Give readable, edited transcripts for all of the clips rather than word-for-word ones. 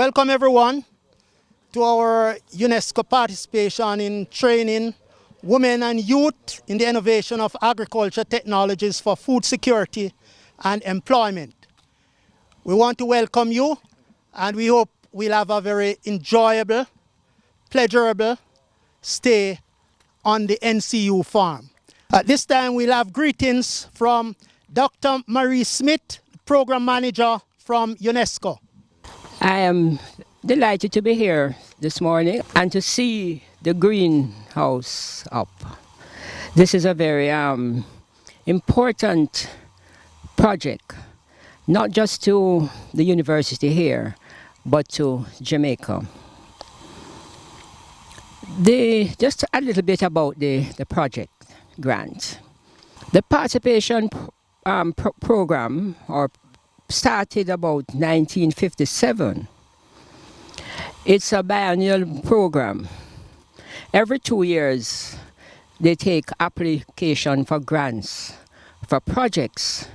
Welcome everyone to our UNESCO participation in training women and youth in the innovation of agriculture technologies for food security and employment. We want to welcome you, and we hope we'll have a very enjoyable, pleasurable stay on the NCU farm. At this time, we'll have greetings from Dr. Marie Smith, Program Manager from UNESCO. I am delighted to be here this morning and to see the greenhouse up. This is a very important project, not just to the university here, but to Jamaica. Just a little bit about the project grant. The participation program started about 1957. It's a biennial program. Every 2 years, they take application for grants for projects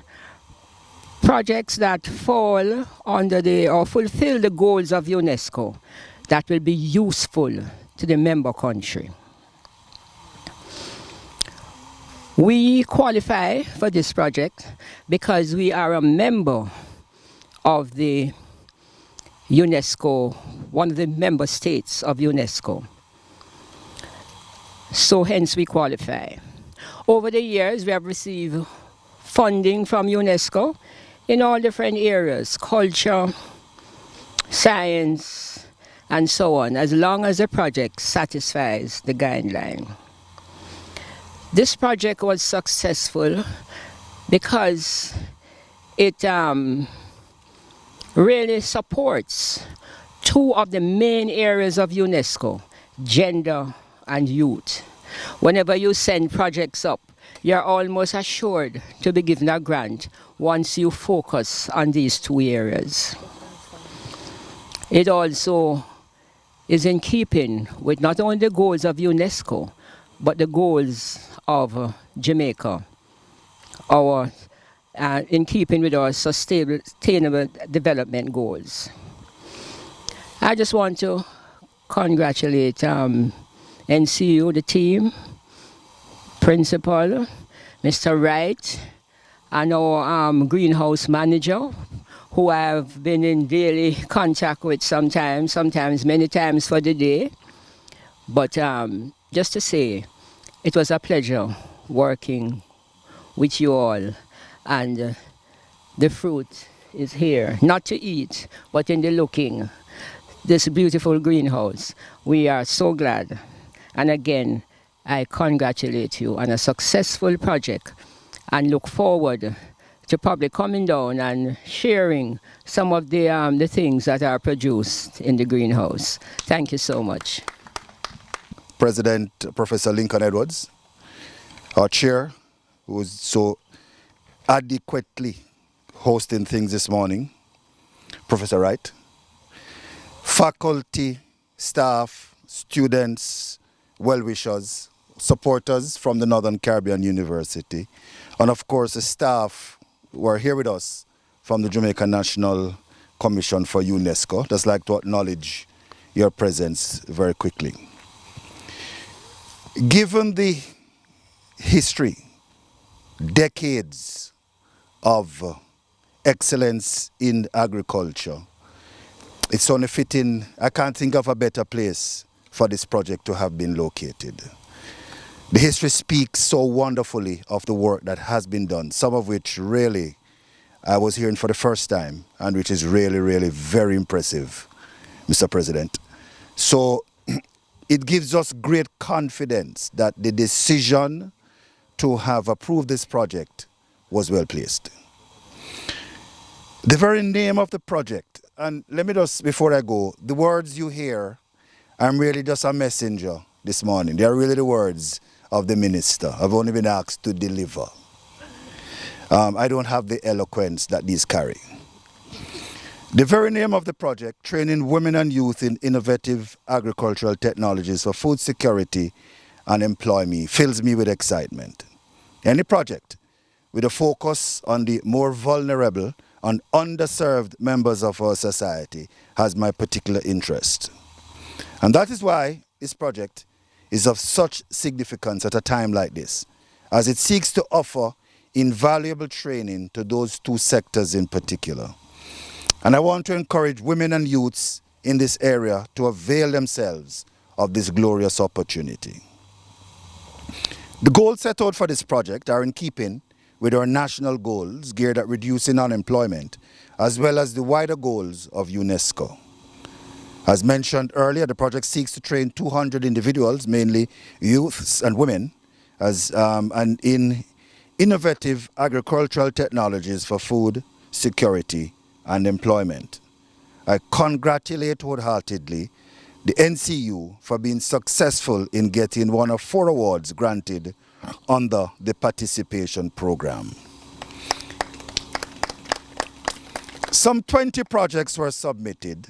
that fall under or fulfill the goals of UNESCO that will be useful to the member country. We qualify for this project because we are a member of the UNESCO, one of the member states of UNESCO. So hence we qualify. Over the years, we have received funding from UNESCO in all different areas, culture, science, and so on, as long as the project satisfies the guideline. This project was successful because it really supports two of the main areas of UNESCO, gender and youth. Whenever you send projects up, you're almost assured to be given a grant once you focus on these two areas. It also is in keeping with not only the goals of UNESCO, but the goals of Jamaica, in keeping with our sustainable development goals. I just want to congratulate NCU, the team, principal, Mr. Wright, and our greenhouse manager, who I have been in daily contact with sometimes many times for the day. But just to say, it was a pleasure working with you all, and the fruit is here, not to eat, but in the looking. This beautiful greenhouse, we are so glad. And again, I congratulate you on a successful project and look forward to probably coming down and sharing some of the things that are produced in the greenhouse. Thank you so much. President Professor Lincoln Edwards, our chair, who was so adequately hosting things this morning, Professor Wright, faculty, staff, students, well-wishers, supporters from the Northern Caribbean University, and of course the staff who are here with us from the Jamaica National Commission for UNESCO. Just like to acknowledge your presence very quickly. Given the history, decades of excellence in agriculture, it's only fitting, I can't think of a better place for this project to have been located. The history speaks so wonderfully of the work that has been done, some of which really I was hearing for the first time, and which is really, really very impressive, Mr. President. So it gives us great confidence that the decision to have approved this project was well placed. The very name of the project, and let me just, before I go, the words you hear, I'm really just a messenger this morning. They are really the words of the minister. I've only been asked to deliver. I don't have the eloquence that these carry. The very name of the project, Training Women and Youth in Innovative Agricultural Technologies for Food Security and Employment, fills me with excitement. Any project with a focus on the more vulnerable and underserved members of our society has my particular interest. And that is why this project is of such significance at a time like this, as it seeks to offer invaluable training to those two sectors in particular. And I want to encourage women and youths in this area to avail themselves of this glorious opportunity. The goals set out for this project are in keeping with our national goals geared at reducing unemployment, as well as the wider goals of UNESCO. As mentioned earlier, the project seeks to train 200 individuals, mainly youths and women, and in innovative agricultural technologies for food security and employment. I congratulate wholeheartedly the NCU for being successful in getting one of 4 awards granted under the participation program. Some 20 projects were submitted,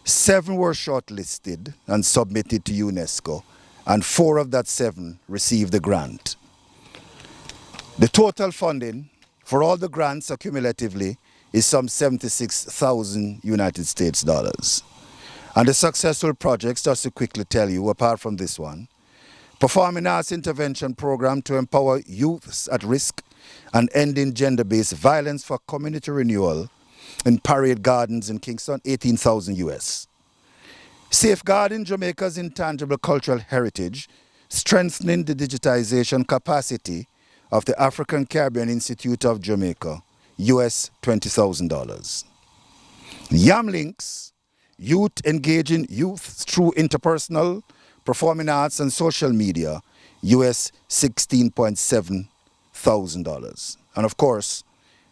7 were shortlisted and submitted to UNESCO, and 4 of that 7 received the grant. The total funding for all the grants accumulatively is some 76,000 United States dollars. And the successful projects, just to quickly tell you, apart from this one, performing arts intervention program to empower youths at risk and ending gender-based violence for community renewal in Parade Gardens in Kingston, 18,000 US. Safeguarding Jamaica's intangible cultural heritage, strengthening the digitization capacity of the African Caribbean Institute of Jamaica, US $20,000. Yam Links, youth engaging youth through interpersonal, performing arts and social media, US $16.7 thousand. And of course,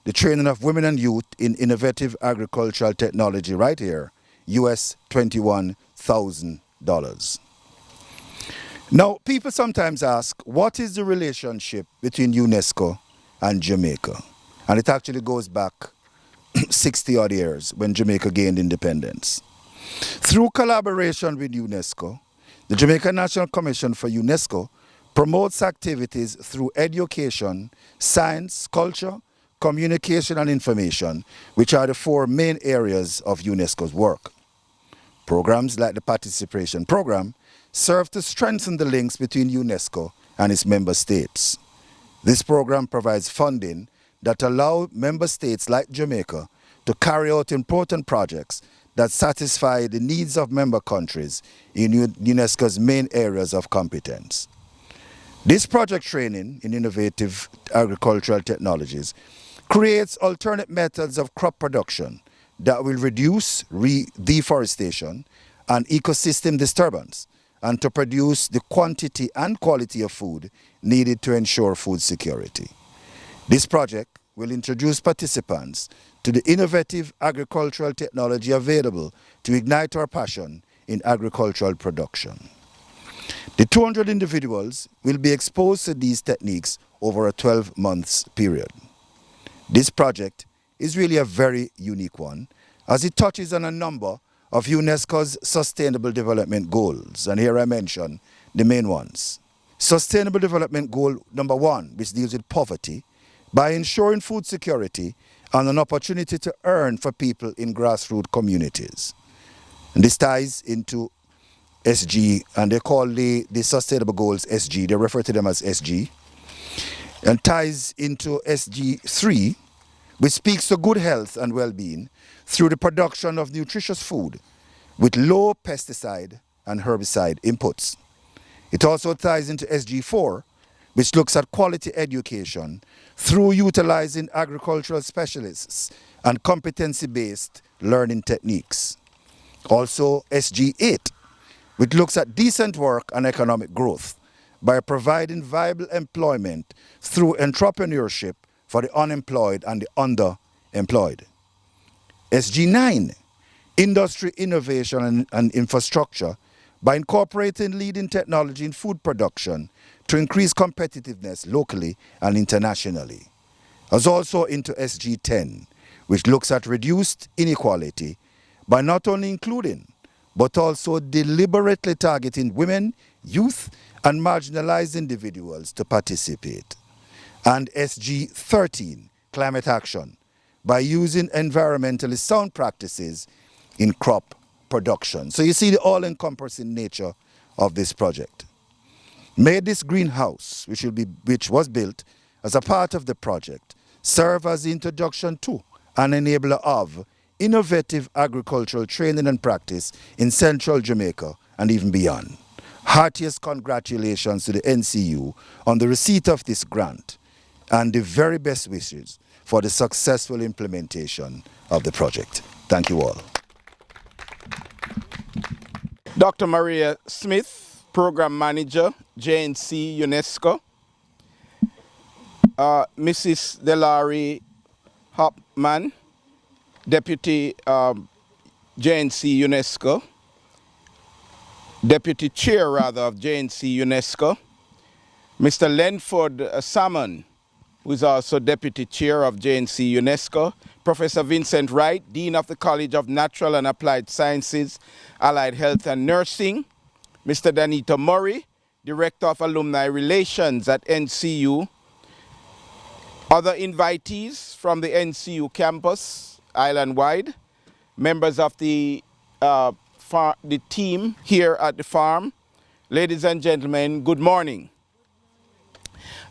the training of women and youth in innovative agricultural technology right here, US $21,000. Now, people sometimes ask, what is the relationship between UNESCO and Jamaica? And it actually goes back 60 odd years when Jamaica gained independence. Through collaboration with UNESCO, the Jamaica National Commission for UNESCO promotes activities through education, science, culture, communication and information, which are the 4 main areas of UNESCO's work. Programs like the Participation Program serve to strengthen the links between UNESCO and its member states. This program provides funding that allow member states like Jamaica to carry out important projects that satisfy the needs of member countries in UNESCO's main areas of competence. This project training in innovative agricultural technologies creates alternate methods of crop production that will reduce deforestation and ecosystem disturbance, and to produce the quantity and quality of food needed to ensure food security. This project will introduce participants to the innovative agricultural technology available to ignite our passion in agricultural production. The 200 individuals will be exposed to these techniques over a 12-month period. This project is really a very unique one, as it touches on a number of UNESCO's Sustainable Development Goals, and here I mention the main ones. Sustainable Development Goal number 1, which deals with poverty, by ensuring food security and an opportunity to earn for people in grassroots communities. And this ties into SG, and they call the Sustainable Goals SG, they refer to them as SG, and ties into SG 3, which speaks to good health and well-being through the production of nutritious food with low pesticide and herbicide inputs. It also ties into SG 4, which looks at quality education through utilizing agricultural specialists and competency-based learning techniques. Also SG 8, which looks at decent work and economic growth by providing viable employment through entrepreneurship for the unemployed and the underemployed. SG 9, industry innovation and infrastructure by incorporating leading technology in food production to increase competitiveness locally and internationally. As also into SG 10, which looks at reduced inequality by not only including, but also deliberately targeting women, youth, and marginalized individuals to participate. And SG 13, climate action, by using environmentally sound practices in crop production. So you see the all-encompassing nature of this project. May this greenhouse, which was built as a part of the project, serve as the introduction to and enabler of innovative agricultural training and practice in central Jamaica and even beyond. Heartiest congratulations to the NCU on the receipt of this grant and the very best wishes for the successful implementation of the project. Thank you all. Dr. Maria Smith, Program Manager, JNC UNESCO. Mrs. Delari Hopman, Deputy JNC UNESCO. Deputy Chair, rather, of JNC UNESCO. Mr. Lenford Salmon, who is also Deputy Chair of JNC UNESCO. Professor Vincent Wright, Dean of the College of Natural and Applied Sciences, Allied Health and Nursing. Mr. Danito Murray, Director of Alumni Relations at NCU. Other invitees from the NCU campus, island-wide. Members of the team here at the farm. Ladies and gentlemen, good morning.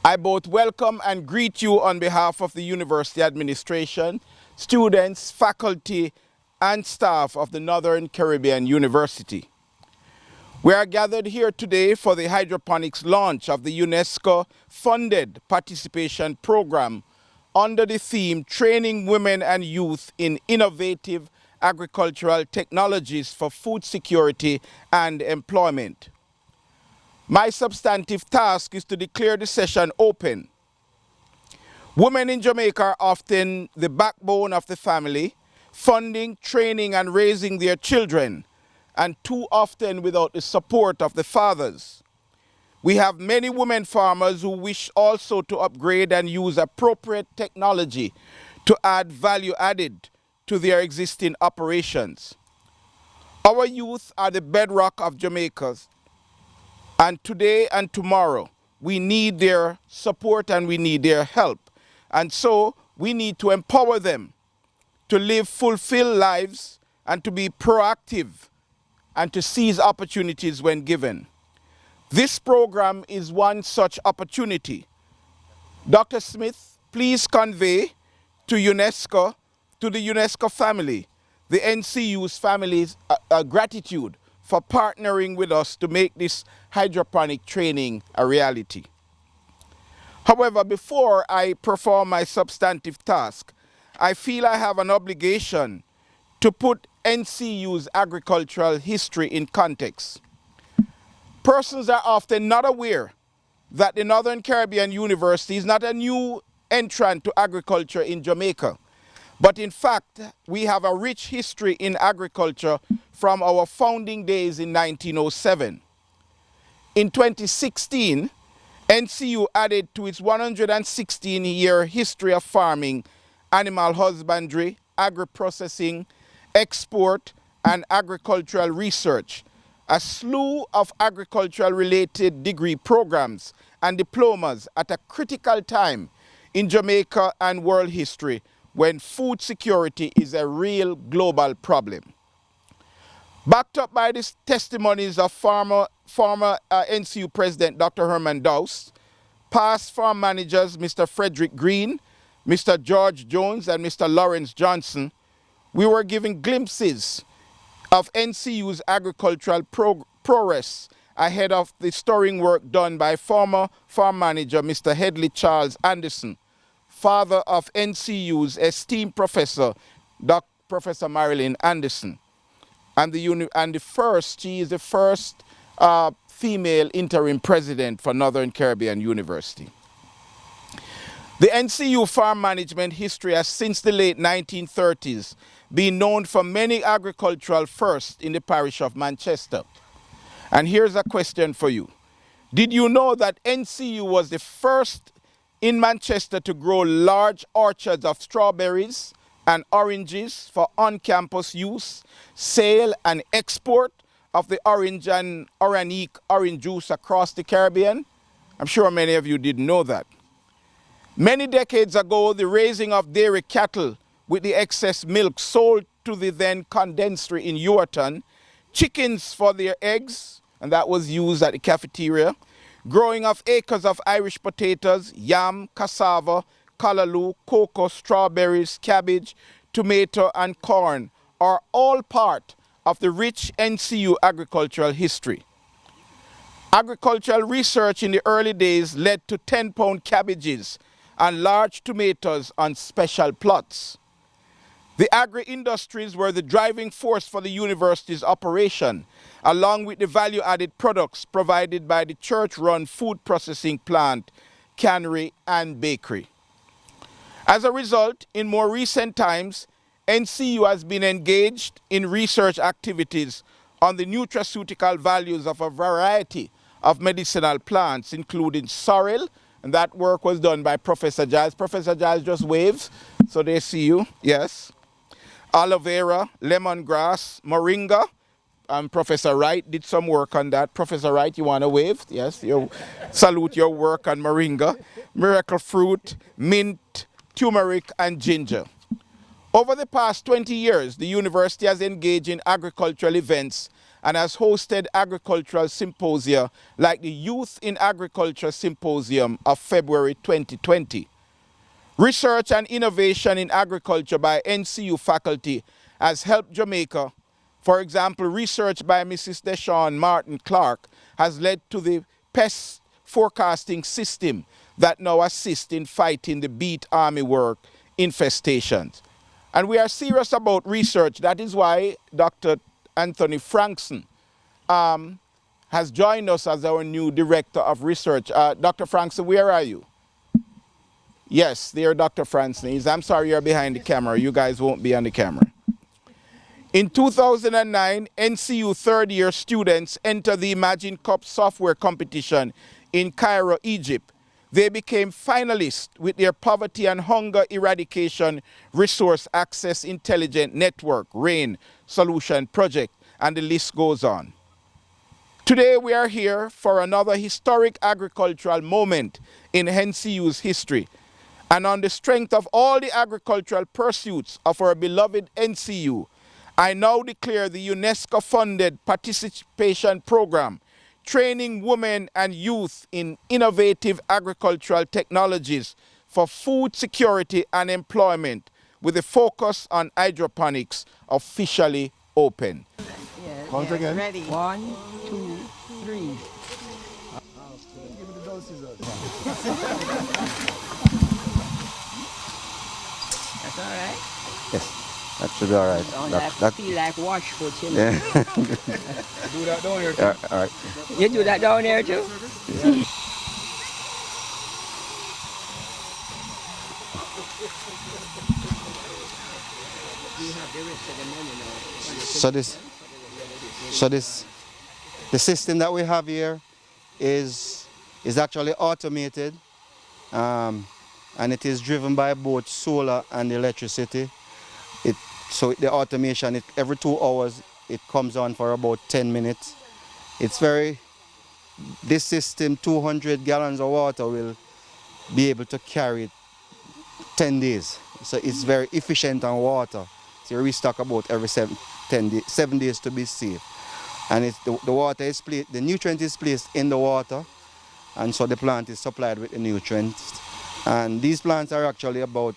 I both welcome and greet you on behalf of the university administration, students, faculty, and staff of the Northern Caribbean University. We are gathered here today for the Hydroponics launch of the UNESCO-funded participation program under the theme Training Women and Youth in Innovative Agricultural Technologies for Food Security and Employment. My substantive task is to declare the session open. Women in Jamaica are often the backbone of the family, funding, training, and raising their children, and too often without the support of the fathers. We have many women farmers who wish also to upgrade and use appropriate technology to add value added to their existing operations. Our youth are the bedrock of Jamaica's, and today and tomorrow we need their support and we need their help. And so we need to empower them to live fulfilled lives and to be proactive and to seize opportunities when given. This program is one such opportunity. Dr. Smith, please convey to UNESCO, to the UNESCO family, the NCU's family's gratitude for partnering with us to make this hydroponic training a reality. However, before I perform my substantive task, I feel I have an obligation to put NCU's agricultural history in context. Persons are often not aware that the Northern Caribbean University is not a new entrant to agriculture in Jamaica, but in fact, we have a rich history in agriculture from our founding days in 1907. In 2016, NCU added to its 116-year history of farming, animal husbandry, agri-processing, export, and agricultural research, a slew of agricultural-related degree programs and diplomas at a critical time in Jamaica and world history when food security is a real global problem. Backed up by the testimonies of former NCU President Dr. Herman Dowse, past farm managers Mr. Frederick Green, Mr. George Jones, and Mr. Lawrence Johnson, we were given glimpses of NCU's agricultural progress ahead of the stirring work done by former farm manager Mr. Headley Charles Anderson, father of NCU's esteemed professor, Professor Marilyn Anderson, and she is the first female interim president for Northern Caribbean University. The NCU farm management history has since the late 1930s been known for many agricultural firsts in the parish of Manchester. And here's a question for you. Did you know that NCU was the first in Manchester to grow large orchards of strawberries and oranges for on-campus use, sale and export of the orange and Oranique orange juice across the Caribbean? I'm sure many of you didn't know that. Many decades ago, the raising of dairy cattle with the excess milk sold to the then condensery in Ewerton, chickens for their eggs, and that was used at the cafeteria, growing of acres of Irish potatoes, yam, cassava, callaloo, cocoa, strawberries, cabbage, tomato, and corn are all part of the rich NCU agricultural history. Agricultural research in the early days led to 10-pound cabbages and large tomatoes on special plots. The agri-industries were the driving force for the university's operation, along with the value-added products provided by the church-run food processing plant, cannery, and bakery. As a result, in more recent times, NCU has been engaged in research activities on the nutraceutical values of a variety of medicinal plants, including sorrel, and that work was done by Professor Giles. Professor Giles just waves, so they see you, yes. Aloe vera, lemongrass, moringa. Professor Wright did some work on that. Professor Wright, you want to wave? Yes, you salute your work on moringa. Miracle fruit, mint, turmeric, and ginger. Over the past 20 years, the university has engaged in agricultural events and has hosted agricultural symposia like the Youth in Agriculture Symposium of February 2020. Research and innovation in agriculture by NCU faculty has helped Jamaica. For example, research by Mrs. Deshawn Martin Clark has led to the pest forecasting system that now assists in fighting the beet armyworm infestations. And we are serious about research. That is why Dr. Anthony Frankson has joined us as our new director of research. Dr. Frankson, where are you? Yes, there Dr. Frankson is. I'm sorry you're behind the camera. You guys won't be on the camera. In 2009, NCU third-year students entered the Imagine Cup software competition in Cairo, Egypt. They became finalists with their Poverty and Hunger Eradication Resource Access Intelligent Network, RAIN, solution project, and the list goes on. Today we are here for another historic agricultural moment in NCU's history. And on the strength of all the agricultural pursuits of our beloved NCU, I now declare the UNESCO-funded participation program training women and youth in innovative agricultural technologies for food security and employment with a focus on hydroponics officially open. Yes. Count again. Ready. 1, 2, 3. That's all right. Yes, that should be all right. Don't have to feel like wash foot, you know. Yeah. Do that down here too. All right. You do that down there too? The system that we have here is actually automated, and it is driven by both solar and electricity. So the automation, every 2 hours, it comes on for about 10 minutes. This system, 200 gallons of water will be able to carry it 10 days. So it's very efficient on water. So you restock about every 7 days to be safe. And the water is placed, the nutrient is placed in the water, and so the plant is supplied with the nutrients. And these plants are actually about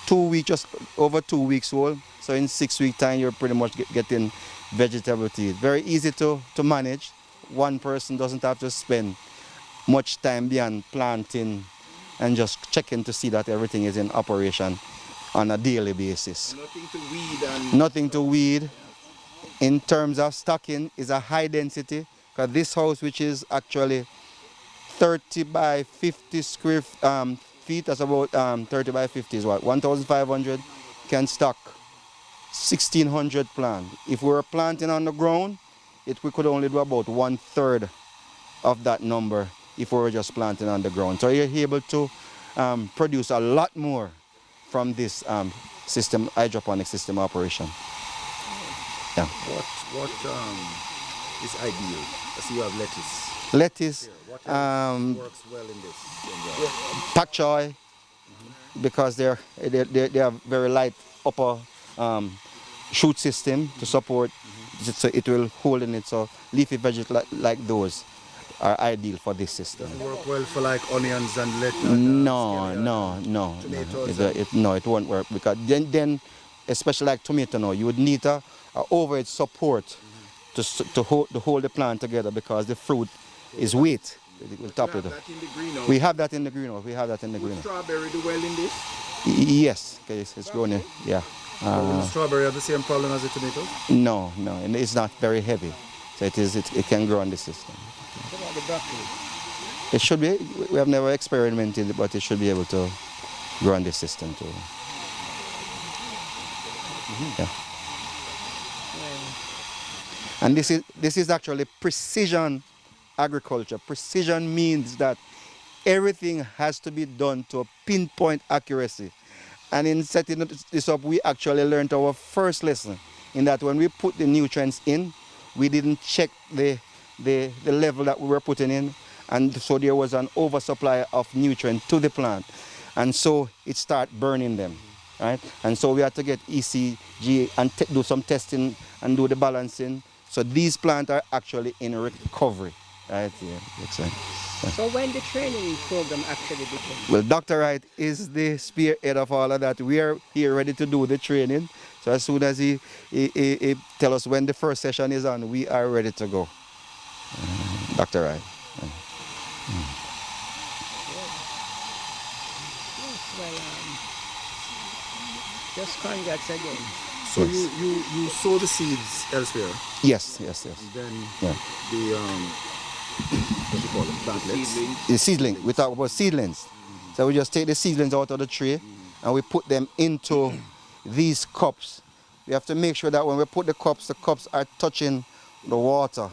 2 weeks, just over 2 weeks old. So in 6 weeks time, you're pretty much getting vegetable tea. Very easy to manage. One person doesn't have to spend much time beyond planting and just checking to see that everything is in operation on a daily basis. Nothing to weed and... Nothing to weed. In terms of stocking, is a high density, because this house, which is actually 30 by 50 square feet, that's about 30 by 50 is what? 1,500 can stock 1,600 plants. If we were planting on the ground, we could only do about 1/3 of that number if we were just planting on the ground. So you're able to produce a lot more from this system, hydroponic system operation. Yeah. What is ideal? I see you have lettuce. Lettuce, What else works well in this? pak choy, because they have very light upper shoot system to support, so it will hold in it. So leafy vegetables like those are ideal for this system. Work well for like onions and lettuce. No. It won't work, because then especially like tomato now, you would need a overhead support to hold the plant together, because the fruit is weight. It will top it. We have that in the greenhouse. Would strawberry do well in this? Yes, it's grown in. Yeah. Will the strawberry have the same problem as the tomatoes? No, and it's not very heavy, so it can grow on the system. What about the broccoli? It should be. We have never experimented, but it should be able to grow on this system too. Yeah. And this is actually precision agriculture. Precision means that everything has to be done to a pinpoint accuracy. And in setting this up, we actually learned our first lesson, in that when we put the nutrients in, we didn't check the level that we were putting in, and so there was an oversupply of nutrient to the plant, and so it started burning them, right? And so we had to get ECG and do some testing and do the balancing. So these plants are actually in recovery, right? Yeah, excellent. So when the training program actually begins? Well, Dr. Wright is the spearhead of all of that. We are here ready to do the training. So as soon as he tell us when the first session is on, we are ready to go. Dr. Wright. Well, just congrats again. So you sow the seeds elsewhere. Yes. Then Yeah. the what do you call it? Plantlets. The seedling. We talk about seedlings. So we just take the seedlings out of the tray and we put them into these cups. We have to make sure that when we put the cups are touching the water,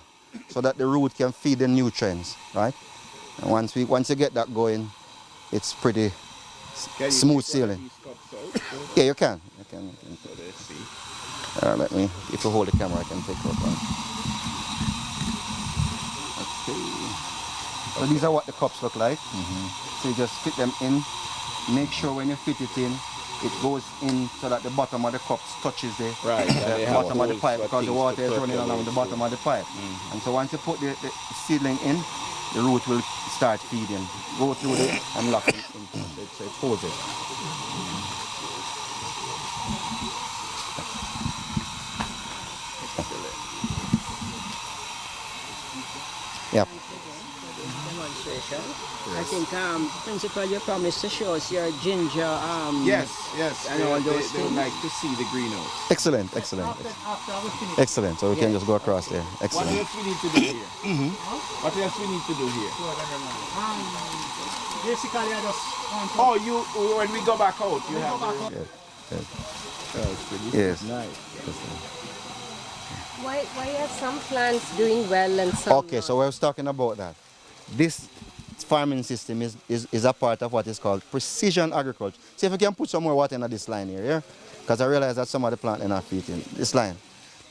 so that the root can feed the nutrients, right? And once you get that going, it's pretty smooth sailing. Yeah, you can. So let's see. Let me, if you hold the camera, I can take it up. So these are what the cups look like. So you just fit them in. Make sure when you fit it in, it goes in so that the bottom of the cups touches the bottom of the pipe, because the water is running along the bottom of the pipe. And so once you put the seedling in, the root will start feeding. Go through it and lock it in. So it holds it. Yep. Demonstration. I think, Principal, you promised to show us your ginger. Yes. And all those they would like to see the greenhouse. Excellent. After we finish. Excellent. So we can just go across there. What Excellent. else we need to do here? What else we need to do here? Basically, I just want to... Oh, when we go back out, you have Yes. nice. Why are some plants doing well and some Okay, so I was talking about that. This farming system is a part of what is called precision agriculture. See if we can put some more water in this line here, yeah? Because I realize that some of the plants are not fitting. This line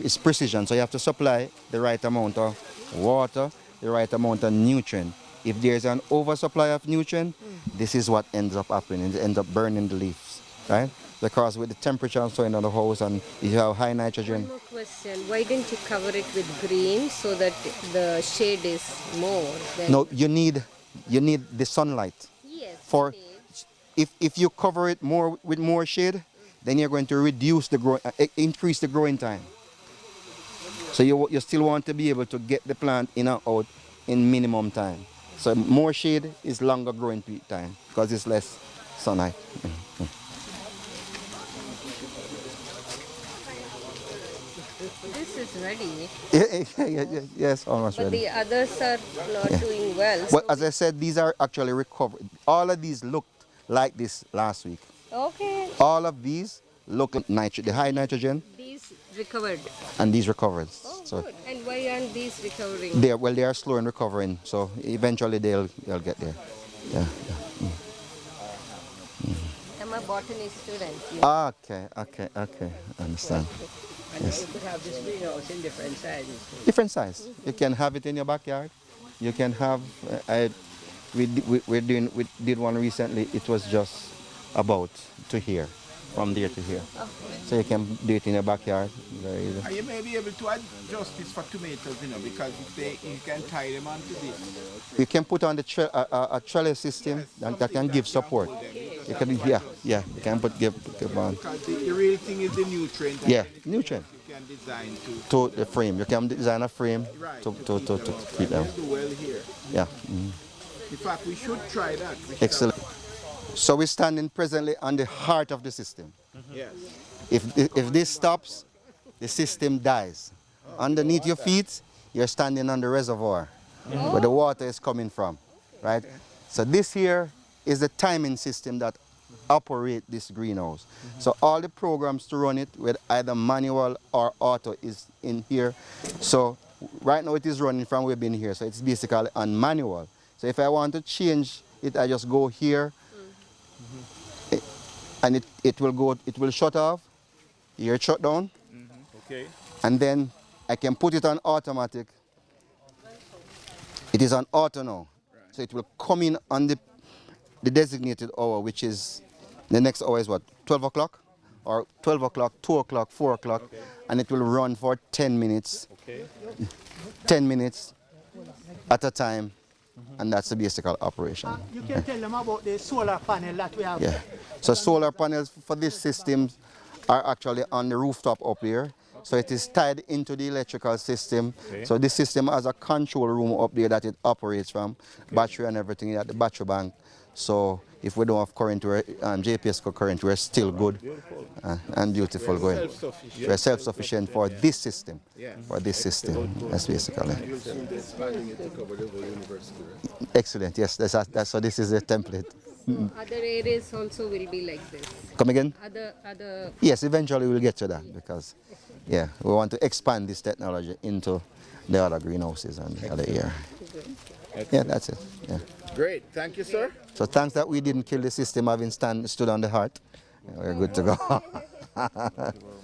is precision, so you have to supply the right amount of water, the right amount of nutrient. If there's an oversupply of nutrient, this is what ends up happening. It ends up burning the leaves, right? Because with the temperature and so in the house, and if you have high nitrogen. One more question. Why didn't you cover it with green so that the shade is more than... No, you need the sunlight. Yes. For if you cover it more with more shade, then you're going to increase the growing time. So you still want to be able to get the plant in and out in minimum time. So more shade is longer growing time because it's less sunlight. This is ready. Yes, almost But ready. the others are not doing well. But as I said, these are actually recovered. All of these looked like this last week. Okay. All of these look like the high nitrogen, These recovered. and these recovered. Oh, So good. And why aren't these recovering? they are slow in recovering. So eventually they'll get there. Yeah. I'm a botany student. Okay. Understand. And you could have this greenhouse in different sizes. Different size. You can have it in your backyard. You can have. We did one recently. It was just about to here, from there to here. So you can do it in your backyard. Very easy. And you may be able to adjust this for tomatoes, you know, because if you can tie them onto this. You can put on the a trellis system that can give support. You can, you can give on. Because the real thing is the nutrient. Yeah, nutrient. You can design to the frame. You can design a frame to keep them. do well here. Yeah. In fact, we should try that. Excellent. So we're standing presently on the heart of the system. Yes. If this stops, the system dies. Underneath your feet, you're standing on the reservoir where the water is coming from, right? So this here is the timing system that operate this greenhouse. So all the programs to run it with either manual or auto is in here. So right now it is running from we've been here. So it's basically on manual. So if I want to change it, I just go here and it will shut off. Here it shut down. Okay. And then I can put it on automatic. It is on auto now. Right. So it will come in on the designated hour, which is, the next hour is what, 12 o'clock? Or 12 o'clock, 2 o'clock, 4 o'clock. Okay. And it will run for 10 minutes. Okay. 10 minutes at a time. And that's the basic operation. You can tell them about the solar panel that we have. Yeah. So solar panels for this system are actually on the rooftop up here. So it is tied into the electrical system. Okay. So this system has a control room up there that it operates from, battery and everything at the battery bank. So if we don't have current, JPS current, we're still good and beautiful going. We're self-sufficient for this system. For this system, that's basically. Excellent, yes, that's so this is the template. Other areas also will be like this. Come again? Other. Yes, eventually we'll get to that because, yeah, we want to expand this technology into the other greenhouses and the other area. Yeah, that's it. Yeah. Great, thank you, sir. So thanks that we didn't kill the system having stood on the heart. We're good to go.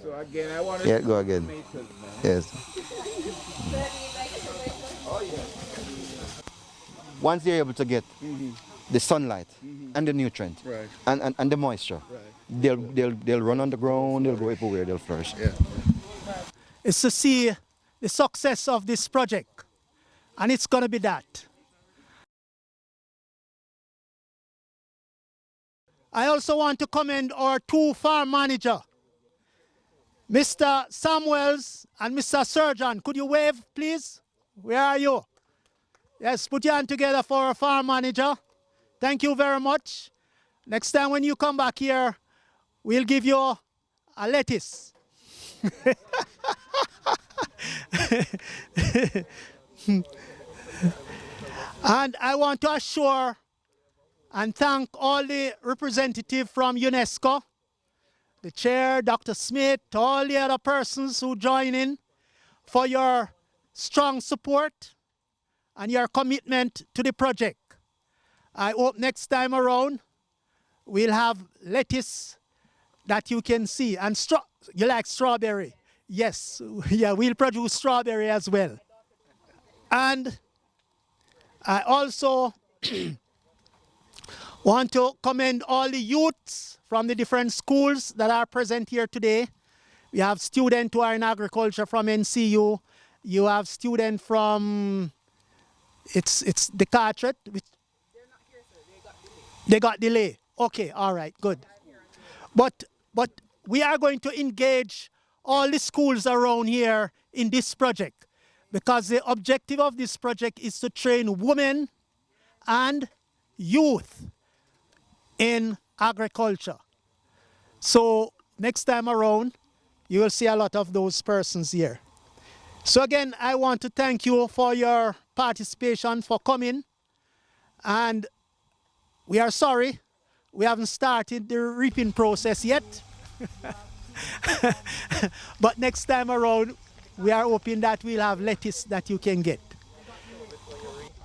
So again, I want to... Yeah, go again. Yes. Once they're able to get the sunlight and the nutrient and the moisture, they'll run on the ground, they'll go everywhere, they'll flourish. Yeah. It's to see the success of this project, and it's going to be that. I also want to commend our two farm managers, Mr. Samuels and Mr. Surgeon. Could you wave, please? Where are you? Yes, put your hand together for our farm manager. Thank you very much. Next time when you come back here, we'll give you a lettuce. And I want to assure and thank all the representatives from UNESCO, the chair, Dr. Smith, all the other persons who join in for your strong support and your commitment to the project. I hope next time around we'll have lettuce that you can see. And you like strawberry? Yes, yeah, we'll produce strawberry as well. And I also want to commend all the youths from the different schools that are present here today. We have students who are in agriculture from NCU. You have students from, it's the Carteret. They're not here, sir. They got delay. Okay, all right, good. But we are going to engage all the schools around here in this project because the objective of this project is to train women and youth in agriculture. So next time around, you will see a lot of those persons here. So again, I want to thank you for your participation, for coming. And we are sorry, we haven't started the reaping process yet. But next time around, we are hoping that we'll have lettuce that you can get.